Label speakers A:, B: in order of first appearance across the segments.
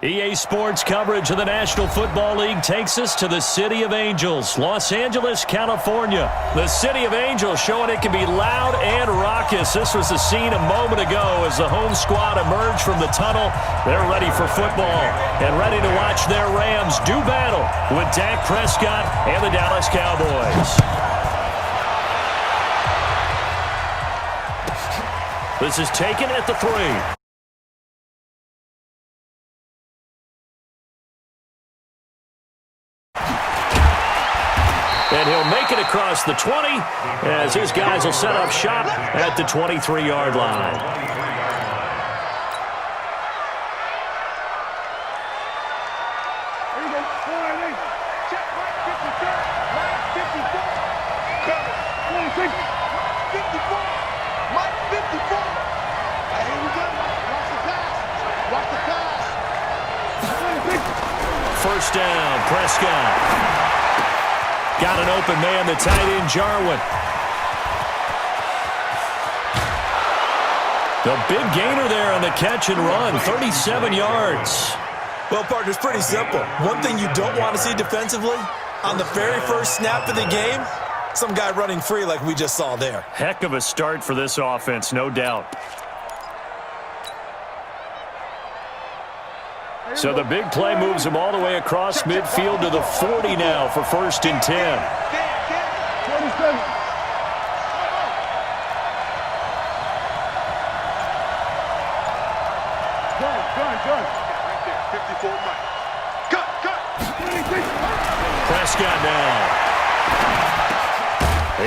A: EA Sports coverage of the National Football League takes us to the City of Angels, Los Angeles, California. The City of Angels showing it can be loud and raucous. This was the scene a moment ago as the home squad emerged from the tunnel. They're ready for football and ready to watch their Rams do battle with Dak Prescott and the Dallas Cowboys. This is taken at the 3. And he'll make it across the 20 as his guys will set up shop at the 23-yard line.
B: Here you go. Check Mike 54. Mike 54. Cover. 26. 54. Mike 54. Here we go. Watch the pass. Watch the pass.
A: First down, Prescott. Got an open man, the tight end, Jarwin. The big gainer there on the catch and run, 37 yards.
C: Well, partner, it's pretty simple. One thing you don't want to see defensively, on the very first snap of the game, some guy running free like we just saw there.
A: Heck of a start for this offense, no doubt. So the big play moves him all the way across midfield to the 40 now for 1st and 10.
B: 27. Gun. Right there, 54 Mike. Cut. 26.
A: Prescott now.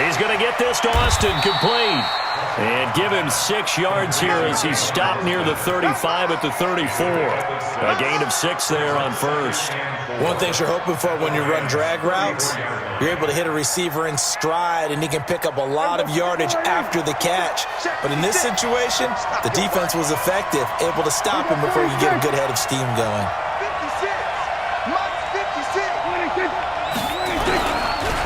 A: He's going to get this to Austin, complete. And give him 6 yards here as he stopped near the 35 at the 34. A gain of 6 there on first.
C: One thing you're hoping for when you run drag routes, you're able to hit a receiver in stride and he can pick up a lot of yardage after the catch. But in this situation, the defense was effective, able to stop him before you get a good head of steam going.
B: 56. Mike 56. 26.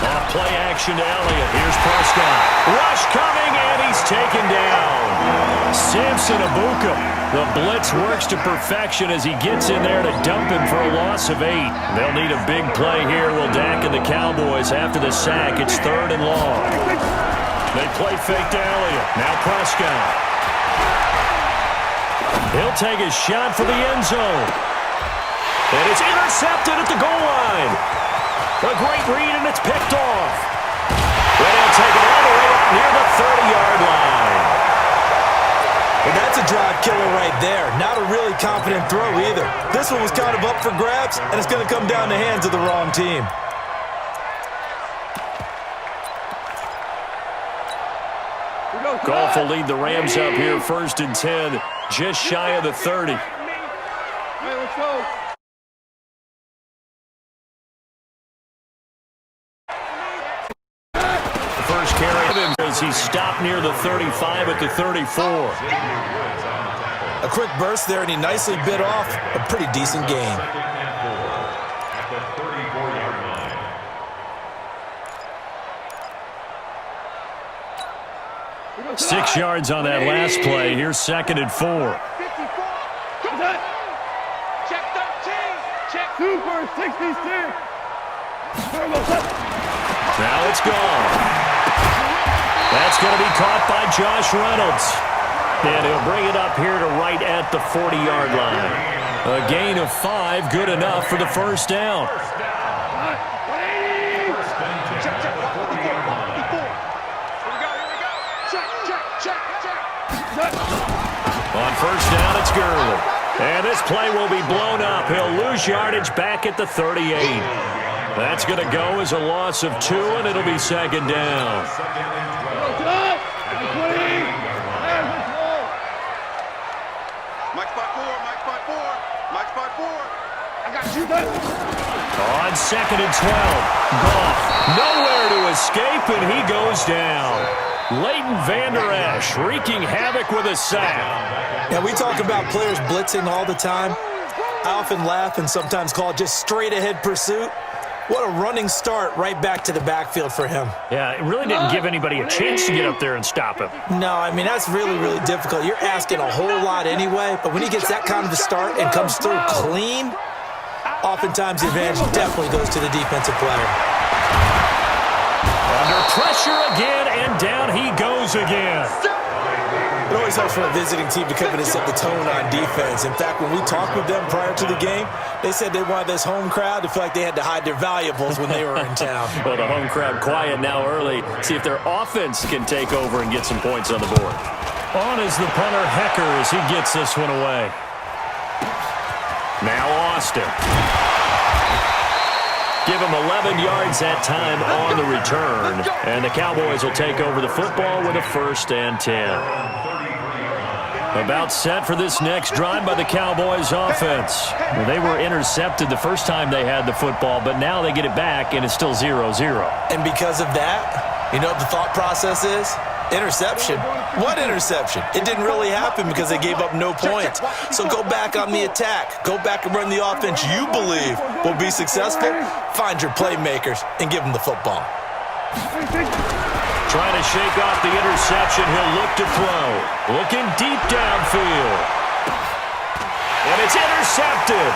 A: Off play action to Elliott. Here's Prescott. Rush coming, and he's taken down. Samson Abuka. The blitz works to perfection as he gets in there to dump him for a loss of 8. They'll need a big play here, will Dak and the Cowboys after the sack. It's 3rd and long. They play fake to Elliott. Now Prescott. He'll take a shot for the end zone. And it's intercepted at the goal line. A great read, and it's picked off. Then he'll take it all the way up near the 30-yard line.
C: Well, that's a drive killer right there. Not a really confident throw either. This one was kind of up for grabs, and it's going to come down the hands of the wrong team.
A: Goff will lead the Rams up here, 1st and 10, just shy of the 30.
B: Hey, let's go.
A: First carry as he stopped near the 35 at the 34.
C: A quick burst there, and he nicely bit off a pretty decent gain.
A: Six yards on that last play. Here's 2nd and 4.
B: 54. Check 13. Check. Super 66.
A: Now it's gone. That's going to be caught by Josh Reynolds. And he'll bring it up here to right at the 40-yard line. A gain of 5, good enough for the first down. On first down, it's Gurley. And this play will be blown up. He'll lose yardage back at the 38. That's going to go as a loss of 2, and it'll be 2nd down.
B: Mike spot 4. I got you.
A: On 2nd and 12, Goff nowhere to escape, and he goes down. Leighton Vander Esch wreaking havoc with a sack.
C: Now, we talk about players blitzing all the time. I often laugh and sometimes call it just straight-ahead pursuit. What a running start right back to the backfield for him.
A: Yeah, it really didn't give anybody a chance to get up there and stop him.
C: No, I mean, that's really, really difficult. You're asking a whole lot anyway, but when he gets that kind of a start and comes through clean, oftentimes the advantage definitely goes to the defensive player.
A: Under pressure again, and down he goes again.
C: It always helps for a visiting team to come in and set the tone on defense. In fact, when we talked with them prior to the game, they said they wanted this home crowd to feel like they had to hide their valuables when they were in town.
A: Well, the home crowd quiet now early. See if their offense can take over and get some points on the board. On is the punter, Hecker, as he gets this one away. Now Austin. Give him 11 yards that time on the return. And the Cowboys will take over the football with a 1st and 10. About set for this next drive by the Cowboys offense. Well, they were intercepted the first time they had the football, but now they get it back, and it's still 0-0.
C: And because of that, you know what the thought process is? Interception. What interception? It didn't really happen because they gave up no points. So go back on the attack. Go back and run the offense you believe will be successful. Find your playmakers and give them the football.
A: Trying to shake off the interception. He'll look to throw. Looking deep downfield. And it's intercepted.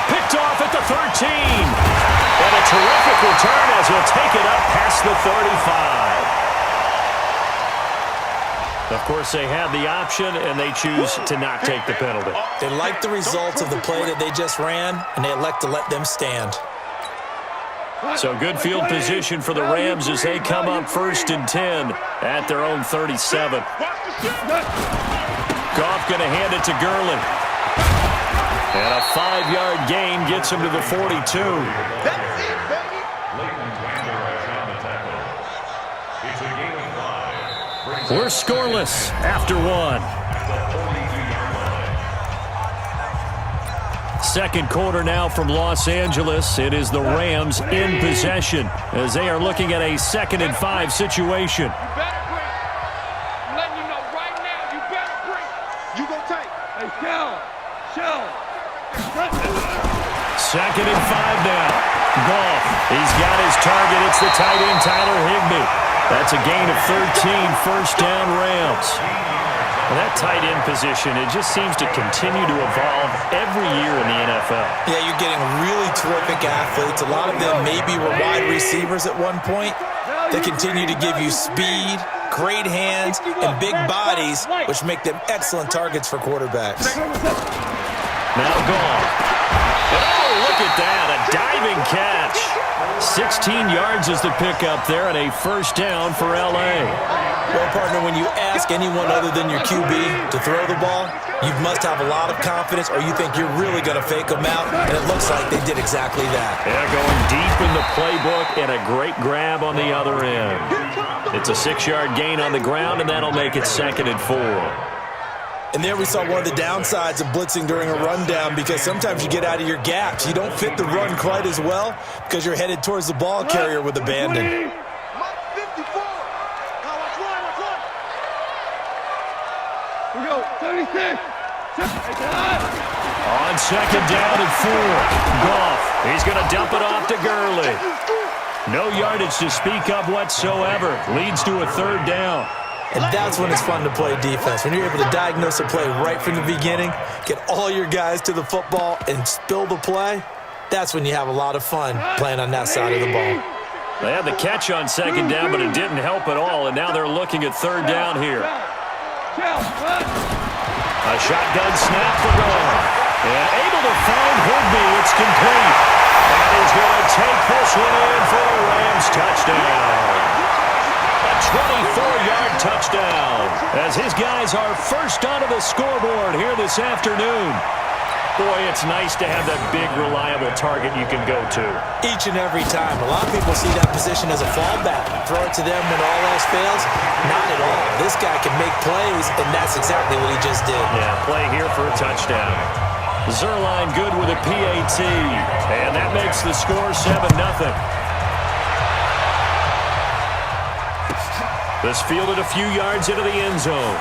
A: Picked off at the 13. And a terrific return as he'll take it up past the 35. Of course, they had the option, and they choose to not take the penalty.
C: They like the results of the play that they just ran, and they elect to let them stand.
A: So good field position for the Rams as they come up 1st and 10 at their own 37. Goff going to hand it to Gurley. And a 5-yard gain gets him to the 42. We're scoreless after 1. Second quarter now from Los Angeles. It is the Rams in possession as they are looking at a 2nd and 5 situation.
B: You better bring. I'm letting you know right now, you better bring. You gonna take. Hey, Shell.
A: 2nd and 5 now. Goff. He's got his target. It's the tight end, Tyler Higbee. That's a gain of 13, 1st down Rams. Well, that tight end position, it just seems to continue to evolve every year in the NFL.
C: Yeah, you're getting really terrific athletes. A lot of them maybe were wide receivers at one point. They continue to give you speed, great hands, and big bodies, which make them excellent targets for quarterbacks.
A: Now Goff. Oh, look at that, a diving catch. 16 yards is the pickup there, and a 1st down for L.A.
C: Well, partner, when you ask anyone other than your QB to throw the ball, you must have a lot of confidence, or you think you're really going to fake them out, and it looks like they did exactly that.
A: Yeah, going deep in the playbook, and a great grab on the other end. It's a 6-yard gain on the ground, and that'll make it 2nd and 4.
C: And there we saw one of the downsides of blitzing during a rundown, because sometimes you get out of your gaps. You don't fit the run quite as well because you're headed towards the ball carrier with abandon.
B: We go, 76.
A: On 2nd down and 4. Goff. He's going to dump it off to Gurley. No yardage to speak of whatsoever. Leads to a 3rd down.
C: And that's when it's fun to play defense. When you're able to diagnose a play right from the beginning, get all your guys to the football, and spill the play, that's when you have a lot of fun playing on that side of the ball.
A: They had the catch on 2nd down, but it didn't help at all, and now they're looking at 3rd down here. A shotgun snap for Goff. And able to find Higbee. It's complete. And he's going to take this one in for a Rams touchdown. A 24-yard touchdown as his guys are first onto the scoreboard here this afternoon. Boy, it's nice to have that big, reliable target you can go to.
C: Each and every time. A lot of people see that position as a fallback. Throw it to them when all else fails. Not at all. This guy can make plays, and that's exactly what he just did.
A: Yeah, play here for a touchdown. Zerline good with a PAT, and that makes the score 7-0. This fielded a few yards into the end zone.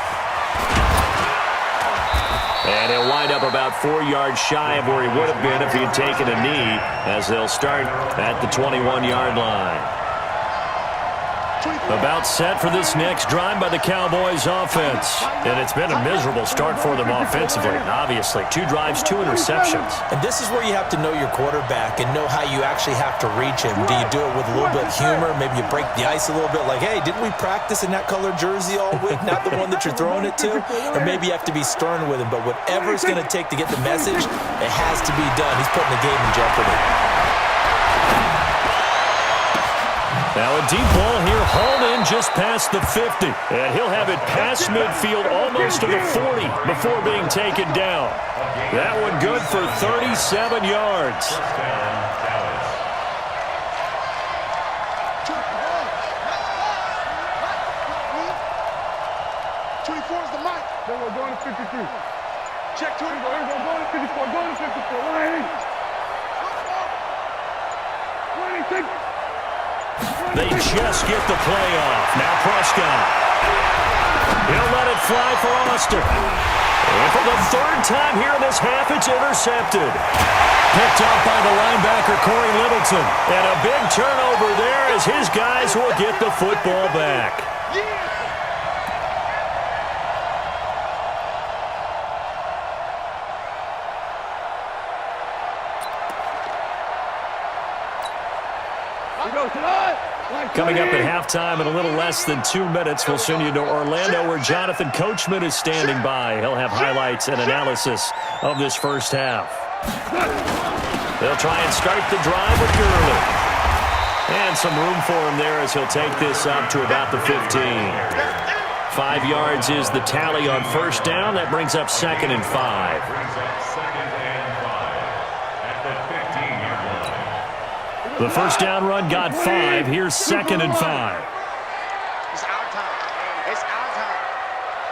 A: And he'll wind up about 4 yards shy of where he would have been if he had taken a knee, as they'll start at the 21-yard line. About set for this next drive by the Cowboys offense. And it's been a miserable start for them offensively, obviously. 2 drives, 2 interceptions.
C: And this is where you have to know your quarterback and know how you actually have to reach him. Do you do it with a little bit of humor? Maybe you break the ice a little bit like, hey, didn't we practice in that color jersey all week? Not the one that you're throwing it to? Or maybe you have to be stern with him. But whatever it's going to take to get the message, it has to be done. He's putting the game in jeopardy.
A: Now a deep ball here, hauled in just past the 50. And he'll have it past midfield almost to the 40 before being taken down. That one good for 37 yards.
B: 24 is the mic. Then we're going to 53. Check 24. We're going to 54. Going to 54. 26.
A: They just get the play off. Now Prescott. He'll let it fly for Austin. And for the 3rd time here in this half, it's intercepted. Picked up by the linebacker, Corey Littleton. And a big turnover there as his guys will get the football back. Coming up at halftime in a little less than 2 minutes, we'll send you to Orlando where Jonathan Coachman is standing by. He'll have highlights and analysis of this first half. They'll try and start the drive with Gurley. And some room for him there as he'll take this up to about the 15. 5 yards is the tally on first down. That brings up 2nd and 5. The first down run got 5. Here's 2nd and 5.
B: It's our time. It's our time.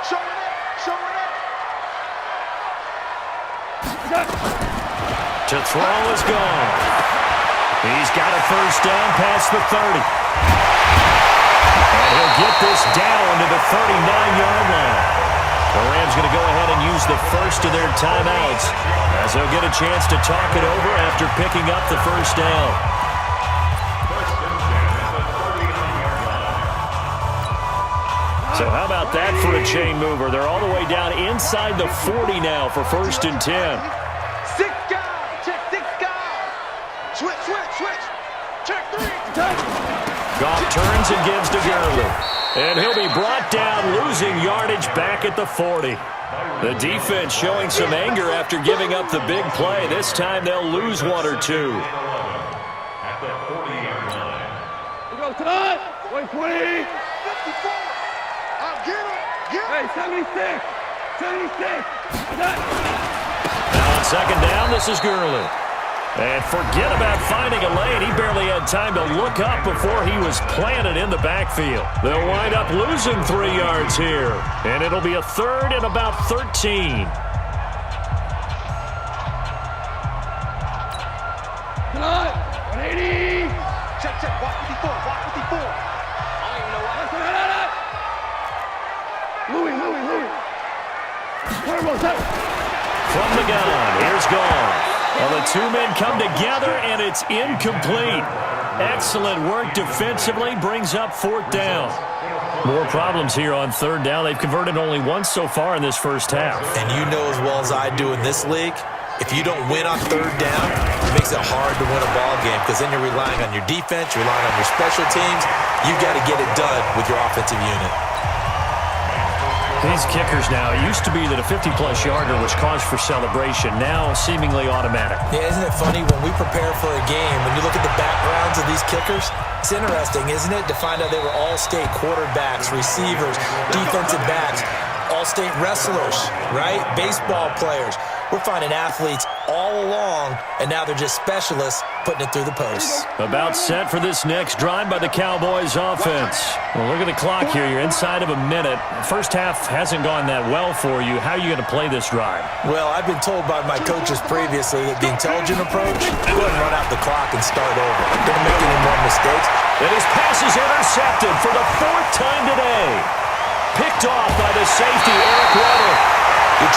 B: Show it up. Show it up.
A: To throw is gone. He's got a first down past the 30. And he'll get this down to the 39-yard line. The Rams going to go ahead and use the first of their timeouts as they'll get a chance to talk it over after picking up the first down. So how about that for a chain mover? They're all the way down inside the 40 now for 1st and 10.
B: 6 guys. Check 6 guys. Switch. Check 3.
A: Goff turns and gives to Gurley. And he'll be brought down, losing yardage back at the 40. The defense showing some anger after giving up the big play. This time they'll lose 1 or 2.
B: At the 40-yard line. We go tonight. Wait, 20. 54. Hey, 76.
A: Now on 2nd down, this is Gurley. And forget about finding a lane. He barely had time to look up before he was planted in the backfield. They'll wind up losing 3 yards here. And it'll be a 3rd and about 13.
B: Tonight, 180. Check. Walk 54. I don't even know why. Louis.
A: From the gun, here's Goff. Well, the 2 men come together, and it's incomplete. Excellent work defensively, brings up 4th down. More problems here on 3rd down. They've converted only once so far in this first half.
C: And you know as well as I do in this league, if you don't win on 3rd down, it makes it hard to win a ball game because then you're relying on your defense, you're relying on your special teams. You've got to get it done with your offensive unit.
A: These kickers now, it used to be that a 50-plus yarder was cause for celebration. Now seemingly automatic.
C: Yeah, isn't it funny when we prepare for a game, when you look at the backgrounds of these kickers, it's interesting, isn't it, to find out they were all-state quarterbacks, receivers, defensive backs, all-state wrestlers, right? Baseball players. We're finding athletes all along, and now they're just specialists putting it through the posts.
A: About set for this next drive by the Cowboys offense. Well, look at the clock here. You're inside of a minute. First half hasn't gone that well for you. How are you going to play this drive?
C: Well, I've been told by my coaches previously that the intelligent approach, go ahead and run out the clock and start over. Don't make any more mistakes.
A: And his pass is intercepted for the 4th time today. Picked off by the safety, Eric Weddle.
C: You're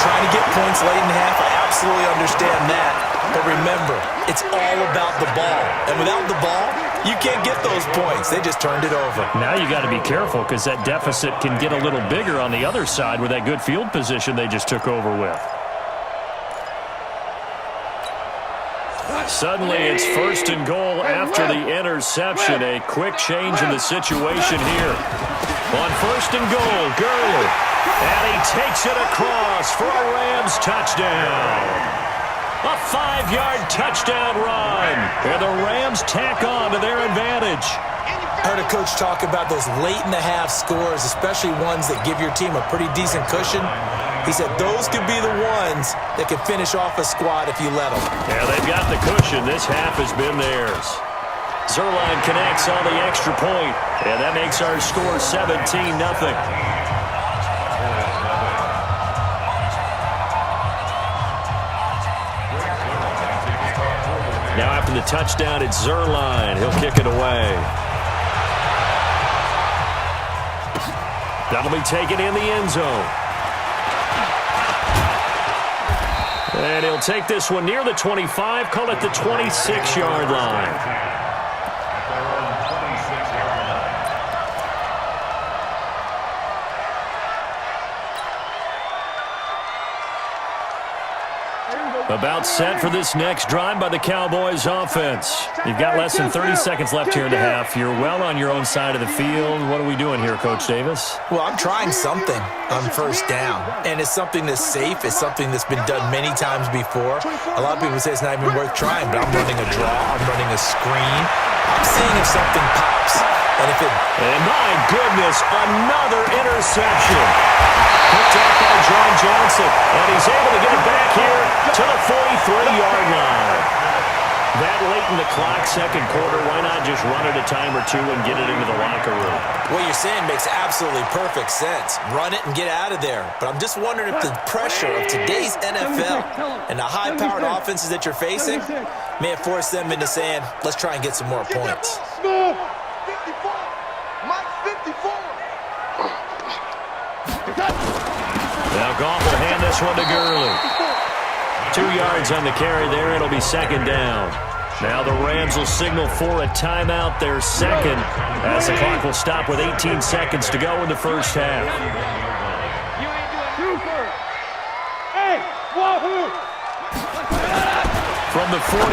C: trying to get points late in the half. I absolutely understand that. But remember, it's all about the ball. And without the ball, you can't get those points. They just turned it over.
A: Now you got to be careful because that deficit can get a little bigger on the other side with that good field position they just took over with. Suddenly it's 1st and goal after the interception. A quick change in the situation here. On 1st and goal, Gurley. And he takes it across for a Rams touchdown. A 5-yard touchdown run. And the Rams tack on to their advantage.
C: I heard a coach talk about those late-in-the-half scores, especially ones that give your team a pretty decent cushion. He said those could be the ones that could finish off a squad if you let them.
A: Yeah, they've got the cushion. This half has been theirs. Zerline connects on the extra point, and that makes our score 17-0. Now after the touchdown, it's Zerline. He'll kick it away. That'll be taken in the end zone. And he'll take this one near the 25, call it the 26-yard line. About set for this next drive by the Cowboys offense. You've got less than 30 seconds left here in the half. You're well on your own side of the field. What are we doing here, Coach Davis?
C: Well, I'm trying something on 1st down, and it's something that's safe. It's something that's been done many times before. A lot of people say it's not even worth trying, but I'm running a draw. I'm running a screen. I'm seeing if something pops. And
A: my goodness, another interception. Picked up by John Johnson, and he's able to get it back here to the 43-yard line. That late in the clock, second quarter, why not just run it a time or two and get it into the locker room?
C: What you're saying makes absolutely perfect sense. Run it and get out of there. But I'm just wondering if the pressure of today's NFL and the high-powered offenses that you're facing may have forced them into saying, let's try and get some more points.
B: 54. Mike 54.
A: Now Goff will hand this one to Gurley. 2 yards on the carry there. It'll be 2nd down. Now the Rams will signal for a timeout, their second, as the clock will stop with 18 seconds to go in the first half. From the 41,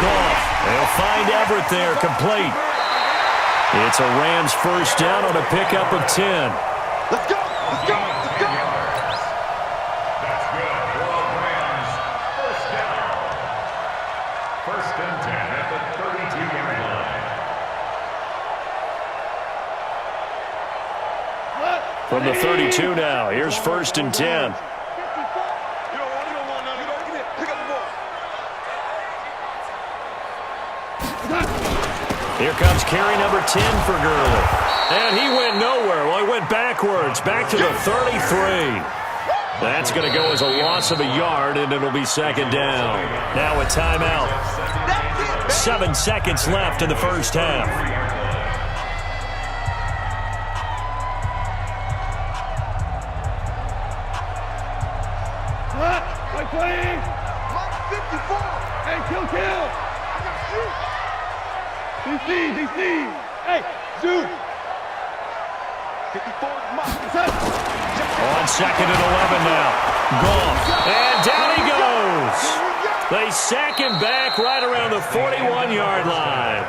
A: Goff. They'll find Everett there, complete. It's a Rams first down on a pickup of 10.
B: Let's go. Let's go. Let's go.
D: That's good. For Rams, first down. 1st and 10 at the 32-yard line.
A: From the 32 now, here's 1st and 10.
B: You don't want none. Get it. Pick up the ball.
A: Here comes carry number 10 for Gurley. And he went nowhere. Well, he went backwards, back to the 33. That's going to go as a loss of a yard, and it'll be 2nd down. Now a timeout. 7 seconds left in the first half.
B: Playing. Mike 54. Hey, kill. I got you. DC. Hey, shoot. 54,
A: on 2nd and 11 now. Goff. And down he goes. They sack him back right around the 41-yard line.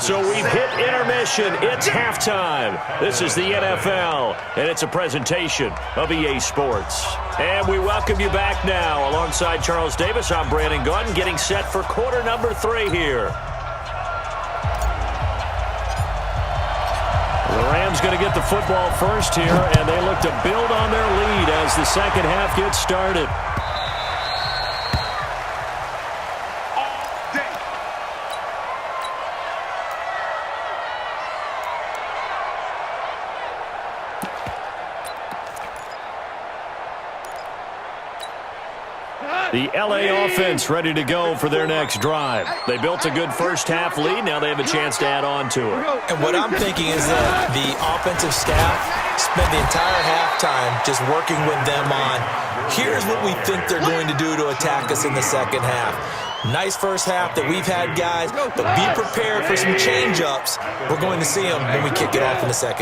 A: So we've hit intermission. It's halftime. This is the NFL, and it's a presentation of EA Sports. And we welcome you back now. Alongside Charles Davis, I'm Brandon Gunn, getting set for quarter number 3 here. The Rams going to get the football first here, and they look to build on their lead as the second half gets started. The LA offense ready to go for their next drive. They built a good first half lead. Now they have a chance to add on to it.
C: And what I'm thinking is that the offensive staff spent the entire halftime just working with them on, here's what we think they're going to do to attack us in the second half. Nice first half that we've had, guys, but be prepared for some change-ups. We're going to see them when we kick it off in the second.